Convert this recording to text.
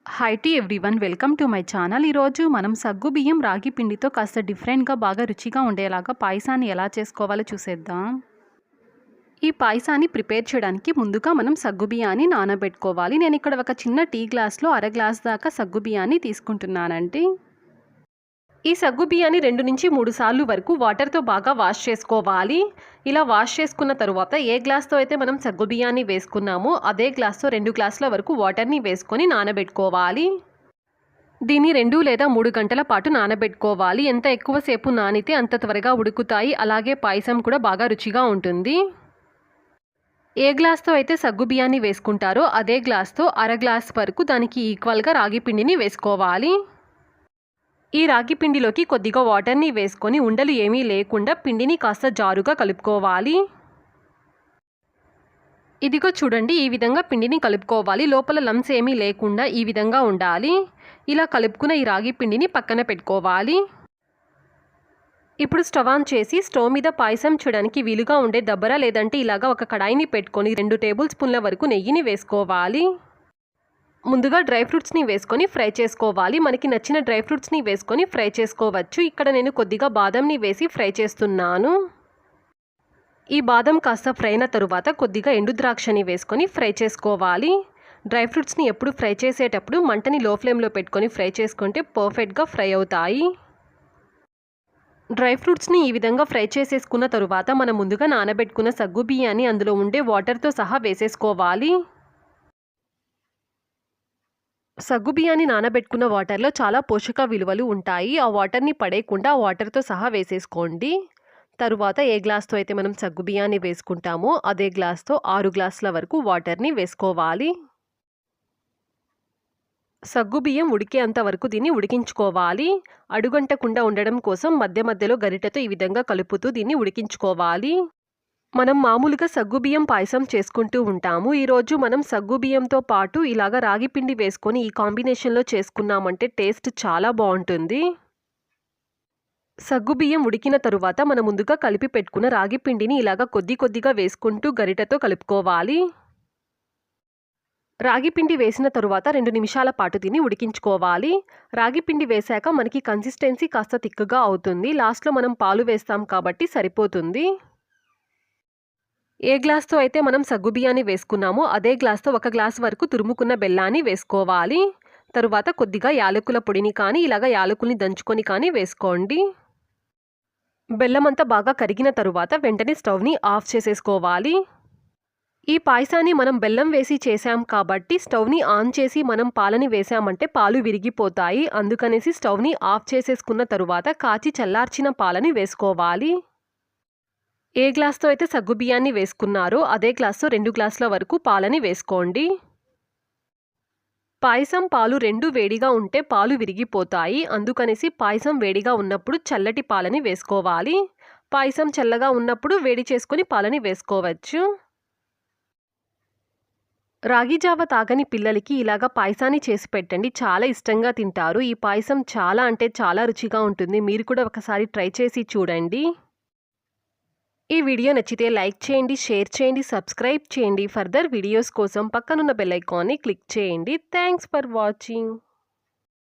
Hi to everyone, welcome to my channel. ఈరోజు మనం సగ్గుబియ్యం రాగి పిండితో కాస్త డిఫరెంట్గా బాగా రుచిగా ఉండేలాగా పాయసాన్ని ఎలా చేసుకోవాలో చూసేద్దాం. ఈ పాయసాన్ని ప్రిపేర్ చేయడానికి ముందుగా మనం సగ్గుబియ్యాన్ని నానబెట్టుకోవాలి. నేను ఇక్కడ ఒక చిన్న టీ గ్లాస్లో అర గ్లాస్ దాకా సగ్గుబియ్యాన్ని తీసుకుంటున్నానండి. ఈ సగ్గుబియ్యాన్ని 2 నుంచి 3 సార్లు వరకు వాటర్తో బాగా వాష్ చేసుకోవాలి. ఇలా వాష్ చేసుకున్న తరువాత ఏ గ్లాస్తో అయితే మనం సగ్గుబియ్యాన్ని వేసుకున్నామో అదే గ్లాస్తో 2 గ్లాసుల వరకు వాటర్ని వేసుకొని నానబెట్టుకోవాలి. దీన్ని 2 లేదా 3 గంటల పాటు నానబెట్టుకోవాలి. ఎంత ఎక్కువసేపు నానితే అంత త్వరగా ఉడుకుతాయి. అలాగే పాయసం కూడా బాగా రుచిగా ఉంటుంది. ఏ గ్లాస్తో అయితే సగ్గుబియ్యాన్ని వేసుకుంటారో అదే గ్లాస్తో అర గ్లాస్ వరకు దానికి ఈక్వల్గా రాగి పిండిని వేసుకోవాలి. ఈ రాగి పిండిలోకి కొద్దిగా వాటర్ని వేసుకొని ఉండలు ఏమీ లేకుండా పిండిని కాస్త జారుగా కలుపుకోవాలి. ఇదిగో చూడండి, ఈ విధంగా పిండిని కలుపుకోవాలి. లోపల లంప్స్ ఏమీ లేకుండా ఈ విధంగా ఉండాలి. ఇలా కలుపుకున్న ఈ రాగి పిండిని పక్కన పెట్టుకోవాలి. ఇప్పుడు స్టవ్ ఆన్ చేసి స్టవ్ మీద పాయసం చేయడానికి వీలుగా ఉండే దబ్బర లేదంటే ఇలాగా ఒక కడాయిని పెట్టుకొని 2 టేబుల్ స్పూన్ల వరకు నెయ్యిని వేసుకోవాలి. ముందుగా డ్రై ఫ్రూట్స్ని వేసుకొని ఫ్రై చేసుకోవాలి. మనకి నచ్చిన డ్రై ఫ్రూట్స్ని వేసుకొని ఫ్రై చేసుకోవచ్చు. ఇక్కడ నేను కొద్దిగా బాదంని వేసి ఫ్రై చేస్తున్నాను. ఈ బాదం కాస్త ఫ్రై అయిన తరువాత కొద్దిగా ఎండు ద్రాక్షని వేసుకొని ఫ్రై చేసుకోవాలి. డ్రై ఫ్రూట్స్ని ఎప్పుడు ఫ్రై చేసేటప్పుడు మంటని లో ఫ్లేమ్లో పెట్టుకొని ఫ్రై చేసుకుంటే పర్ఫెక్ట్గా ఫ్రై అవుతాయి. డ్రై ఫ్రూట్స్ని ఈ విధంగా ఫ్రై చేసేసుకున్న తరువాత మనం ముందుగా నానబెట్టుకున్న సగ్గుబియ్యాన్ని అందులో ఉండే వాటర్తో సహా వేసేసుకోవాలి. సగ్గుబియ్యాన్ని నానబెట్టుకున్న వాటర్లో చాలా పోషక విలువలు ఉంటాయి. ఆ వాటర్ని పడేయకుండా ఆ వాటర్తో సహా వేసేసుకోండి. తరువాత ఏ గ్లాస్తో అయితే మనం సగ్గుబియ్యాన్ని వేసుకుంటామో అదే గ్లాస్తో 6 గ్లాసుల వరకు వాటర్ని వేసుకోవాలి. సగ్గుబియ్యం ఉడికేంత వరకు దీన్ని ఉడికించుకోవాలి. అడుగంటకుండా ఉండడం కోసం మధ్య మధ్యలో గరిటెతో ఈ విధంగా కలుపుతూ దీన్ని ఉడికించుకోవాలి. మనం మామూలుగా సగ్గుబియ్యం పాయసం చేసుకుంటూ ఉంటాము. ఈరోజు మనం సగ్గుబియ్యంతో పాటు ఇలాగ రాగి పిండి వేసుకొని ఈ కాంబినేషన్లో చేసుకున్నామంటే టేస్ట్ చాలా బాగుంటుంది. సగ్గుబియ్యం ఉడికిన తరువాత మనం ముందుగా కలిపి పెట్టుకున్న రాగి పిండిని ఇలాగ కొద్దిగా వేసుకుంటూ గరిటెతో కలుపుకోవాలి. రాగి పిండి వేసిన తరువాత 2 నిమిషాల పాటు దీన్ని ఉడికించుకోవాలి. రాగి పిండి వేశాక మనకి కన్సిస్టెన్సీ కాస్త తిక్కుగా అవుతుంది. లాస్ట్లో మనం పాలు వేస్తాం కాబట్టి సరిపోతుంది. ఏ గ్లాస్తో అయితే మనం సగ్గుబియ్యాన్ని వేసుకున్నామో అదే గ్లాస్తో 1 గ్లాస్ వరకు తురుముకున్న బెల్లాన్ని వేసుకోవాలి. తరువాత కొద్దిగా యాలకుల పొడిని కానీ ఇలాగ యాలకుల్ని దంచుకొని కానీ వేసుకోండి. బెల్లం అంతా బాగా కరిగిన తరువాత వెంటనే స్టవ్ని ఆఫ్ చేసేసుకోవాలి. ఈ పాయసాన్ని మనం బెల్లం వేసి చేసాం కాబట్టి స్టవ్ని ఆన్ చేసి మనం పాలని వేసామంటే పాలు విరిగిపోతాయి. అందుకనేసి స్టవ్ని ఆఫ్ చేసేసుకున్న తరువాత కాచి చల్లార్చిన పాలని వేసుకోవాలి. ఏ గ్లాస్తో అయితే సగ్గుబియ్యాన్ని వేసుకున్నారో అదే గ్లాస్తో 2 గ్లాసుల వరకు పాలని వేసుకోండి. పాయసం పాలు 2 వేడిగా ఉంటే పాలు విరిగిపోతాయి. అందుకనేసి పాయసం వేడిగా ఉన్నప్పుడు చల్లటి పాలని వేసుకోవాలి. పాయసం చల్లగా ఉన్నప్పుడు వేడి చేసుకొని పాలని వేసుకోవచ్చు. రాగి జావ తాగని పిల్లలకి ఇలాగా పాయసాన్ని చేసి పెట్టండి. చాలా ఇష్టంగా తింటారు. ఈ పాయసం చాలా అంటే చాలా రుచిగా ఉంటుంది. మీరు కూడా ఒకసారి ట్రై చేసి చూడండి. ఈ వీడియో నచ్చితే లైక్ చేయండి, షేర్ చేయండి, సబ్స్క్రైబ్ చేయండి. ఫర్దర్ వీడియోస్ కోసం పక్కనున్న బెల్ ఐకాన్ని క్లిక్ చేయండి. Thanks for watching.